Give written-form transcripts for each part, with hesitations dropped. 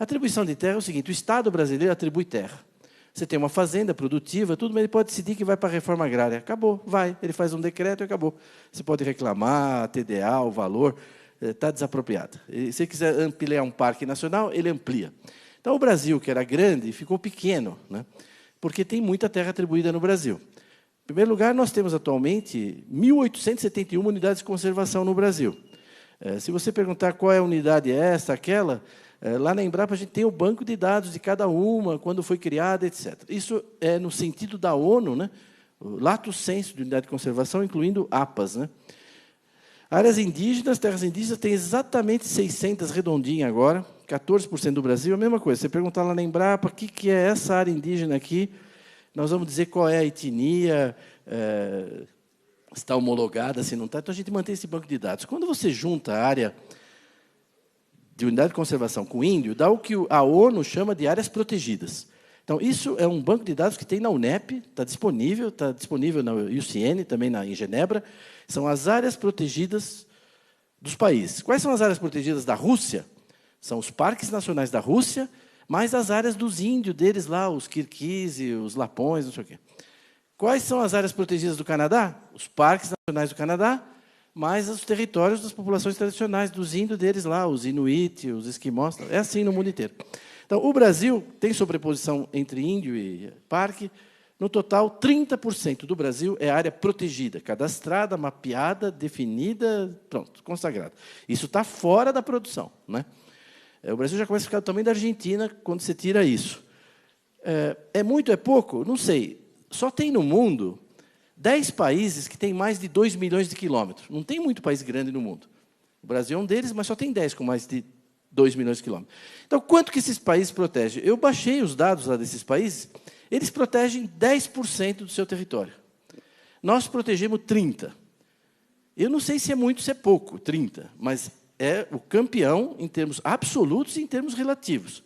A atribuição de terra é o seguinte, o Estado brasileiro atribui terra. Você tem uma fazenda produtiva, tudo, mas ele pode decidir que vai para a reforma agrária. Acabou, vai. Ele faz um decreto e acabou. Você pode reclamar, TDA, o valor, está desapropriado. E se quiser ampliar um parque nacional, ele amplia. Então, o Brasil, que era grande, ficou pequeno, né? Porque tem muita terra atribuída no Brasil. Em primeiro lugar, nós temos atualmente 1.871 unidades de conservação no Brasil. Se você perguntar qual é a unidade essa, aquela, lá na Embrapa a gente tem o banco de dados de cada uma, quando foi criada, etc. Isso é no sentido da ONU, né? O lato sensu de unidade de conservação, incluindo APAs, né? Áreas indígenas, terras indígenas, tem exatamente 600 redondinhas agora, 14% do Brasil, a mesma coisa. Você perguntar lá na Embrapa o que é essa área indígena aqui, nós vamos dizer qual é a etnia, se está homologada, se não está. Então, a gente mantém esse banco de dados. Quando você junta a área de unidade de conservação com índio, dá o que a ONU chama de áreas protegidas. Então, isso é um banco de dados que tem na UNEP, está disponível na IUCN, também em Genebra. São as áreas protegidas dos países. Quais são as áreas protegidas da Rússia? São os parques nacionais da Rússia, mais as áreas dos índios deles lá, os Kirguizes, os Lapões, não sei o quê. Quais são as áreas protegidas do Canadá? Os parques nacionais do Canadá, mais os territórios das populações tradicionais, dos índios deles lá, os Inuit, os Esquimós. É assim no mundo inteiro. Então, o Brasil tem sobreposição entre índio e parque. No total, 30% do Brasil é área protegida, cadastrada, mapeada, definida, pronto, consagrada. Isso está fora da produção, né? O Brasil já começa a ficar do tamanho da Argentina quando você tira isso. É muito, é pouco? Não sei. Só tem no mundo 10 países que têm mais de 2 milhões de quilômetros. Não tem muito país grande no mundo. O Brasil é um deles, mas só tem 10 com mais de 2 milhões de quilômetros. Então, quanto que esses países protegem? Eu baixei os dados lá desses países. Eles protegem 10% do seu território. Nós protegemos 30%. Eu não sei se é muito, se é pouco, 30%, mas é o campeão em termos absolutos e em termos relativos.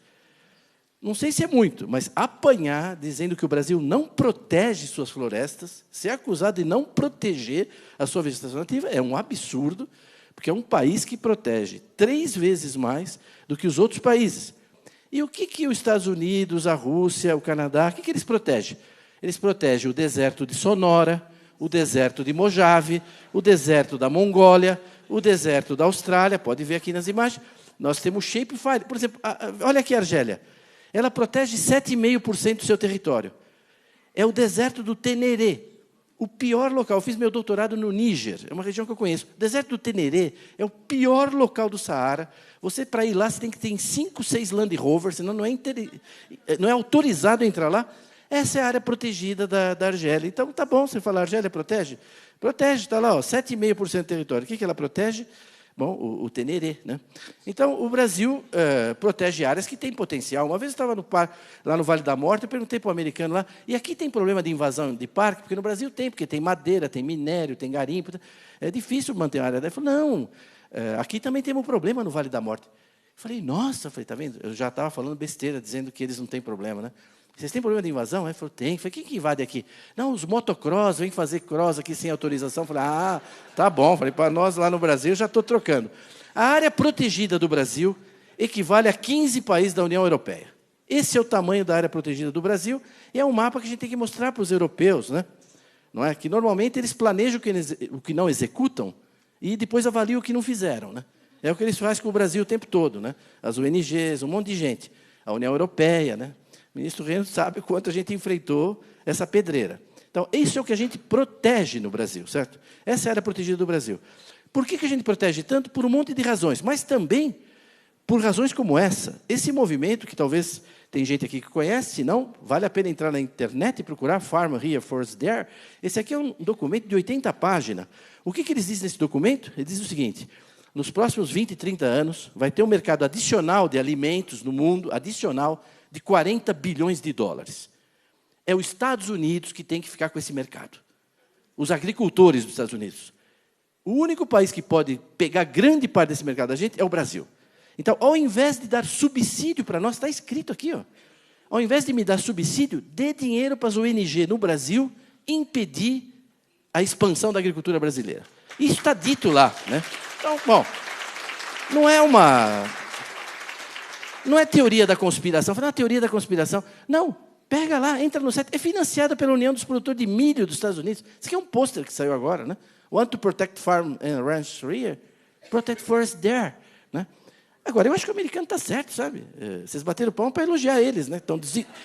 Não sei se é muito, mas apanhar dizendo que o Brasil não protege suas florestas, ser acusado de não proteger a sua vegetação nativa, é um absurdo, porque é um país que protege 3 vezes mais do que os outros países. E o que os Estados Unidos, a Rússia, o Canadá, o que eles protegem? Eles protegem o deserto de Sonora, o deserto de Mojave, o deserto da Mongólia, o deserto da Austrália, pode ver aqui nas imagens. Nós temos Shapefire. Por exemplo, olha aqui a Argélia. Ela protege 7,5% do seu território. É o deserto do Teneré, o pior local. Eu fiz meu doutorado no Níger, é uma região que eu conheço. O deserto do Teneré é o pior local do Saara. Você, para ir lá, você tem que ter 5, 6 Land Rover, senão não é autorizado a entrar lá. Essa é a área protegida da Argélia. Então, tá bom, você fala, a Argélia protege? Protege, está lá, 7,5% do território. O que ela protege? Bom, o Teneré, né? Então, o Brasil protege áreas que têm potencial. Uma vez eu estava lá no Vale da Morte, eu perguntei para o americano lá, e aqui tem problema de invasão de parque? Porque no Brasil tem, porque tem madeira, tem minério, tem garimpo. É difícil manter uma área. Ele falou, não, aqui também temos um problema no Vale da Morte. Eu falei, nossa, está vendo? Eu já estava falando besteira, dizendo que eles não têm problema, né? Vocês têm problema de invasão? Ele falou, tem. Eu falei, quem que invade aqui? Não, os motocross, vêm fazer cross aqui sem autorização. Eu falei, tá bom. Eu falei, para nós lá no Brasil, eu já estou trocando. A área protegida do Brasil equivale a 15 países da União Europeia. Esse é o tamanho da área protegida do Brasil, e é um mapa que a gente tem que mostrar para os europeus, né? Não é? Que normalmente eles planejam o que não executam e depois avaliam o que não fizeram, né? É o que eles fazem com o Brasil o tempo todo, né? As ONGs, um monte de gente. A União Europeia, né? O ministro Reno sabe o quanto a gente enfrentou essa pedreira. Então, isso é o que a gente protege no Brasil, certo? Essa é a área protegida do Brasil. Por que a gente protege tanto? Por um monte de razões, mas também por razões como essa. Esse movimento, que talvez tem gente aqui que conhece, se não, vale a pena entrar na internet e procurar Farm Here, Forest There. Esse aqui é um documento de 80 páginas. O que eles dizem nesse documento? Eles dizem o seguinte, nos próximos 20, 30 anos, vai ter um mercado adicional de alimentos no mundo, adicional, de 40 bilhões de dólares. É os Estados Unidos que tem que ficar com esse mercado. Os agricultores dos Estados Unidos. O único país que pode pegar grande parte desse mercado da gente é o Brasil. Então, ao invés de dar subsídio para nós, está escrito aqui, ó, ao invés de me dar subsídio, dê dinheiro para as ONG no Brasil impedir a expansão da agricultura brasileira. Isso está dito lá, né? Então, bom, não é uma... Não é teoria da conspiração. Fala, não é teoria da conspiração. Não, pega lá, entra no site. É financiada pela União dos Produtores de Milho dos Estados Unidos. Isso aqui é um pôster que saiu agora, né? Want to protect farm and ranch here? Protect forest there. Né? Agora, eu acho que o americano está certo, sabe? Vocês bateram o pão para elogiar eles, né?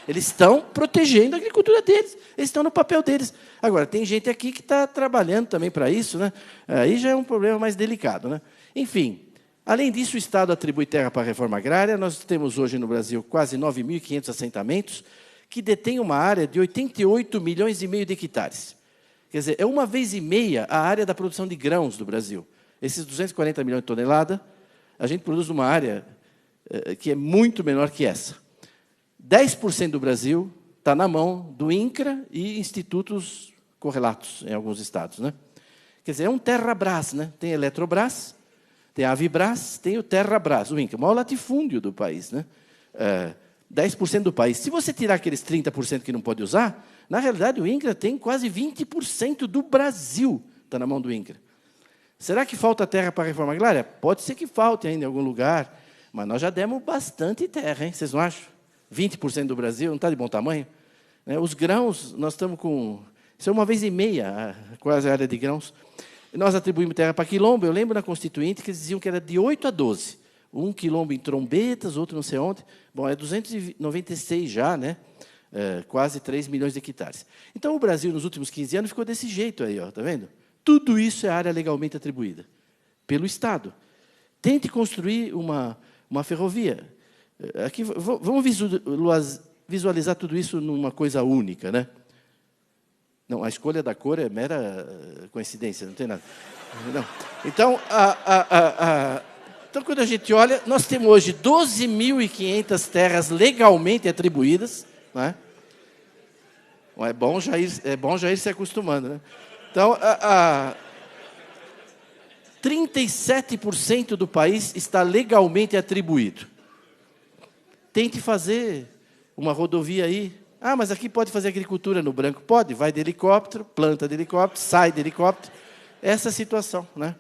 Eles estão protegendo a agricultura deles. Eles estão no papel deles. Agora, tem gente aqui que está trabalhando também para isso, né? Aí já é um problema mais delicado, né? Enfim, além disso, o Estado atribui terra para a reforma agrária. Nós temos hoje no Brasil quase 9.500 assentamentos que detêm uma área de 88 milhões e meio de hectares. Quer dizer, é uma vez e meia a área da produção de grãos do Brasil. Esses 240 milhões de toneladas, a gente produz uma área que é muito menor que essa. 10% do Brasil está na mão do INCRA e institutos correlatos em alguns estados. Né? Quer dizer, é um Terrabras, né? Tem a Eletrobras, tem a Avibras, tem o Terrabras, o INCRA, o maior latifúndio do país. Né? 10% do país. Se você tirar aqueles 30% que não pode usar, na realidade o INCRA tem quase 20% do Brasil, está na mão do INCRA. Será que falta terra para a reforma agrária? Pode ser que falte ainda em algum lugar, mas nós já demos bastante terra, hein? Vocês não acham? 20% do Brasil, não está de bom tamanho? Os grãos, nós estamos com... Isso é uma vez e meia, quase a área de grãos. E nós atribuímos terra para quilombo. Eu lembro na Constituinte que eles diziam que era de 8 a 12. Um quilombo em Trombetas, outro não sei onde. Bom, é 296 já, né? Quase 3 milhões de hectares. Então, o Brasil, nos últimos 15 anos, ficou desse jeito aí, está vendo? Tudo isso é área legalmente atribuída pelo Estado. Tente construir uma ferrovia. Aqui, vamos visualizar tudo isso numa coisa única, né? Não, a escolha da cor é mera coincidência, não tem nada. Não. Então, então, quando a gente olha, nós temos hoje 12.500 terras legalmente atribuídas. Né? É bom já ir se acostumando, né? Então, 37% do país está legalmente atribuído. Tente fazer uma rodovia aí. Ah, mas aqui pode fazer agricultura no branco? Pode, vai de helicóptero, planta de helicóptero, sai de helicóptero. Essa é a situação, né?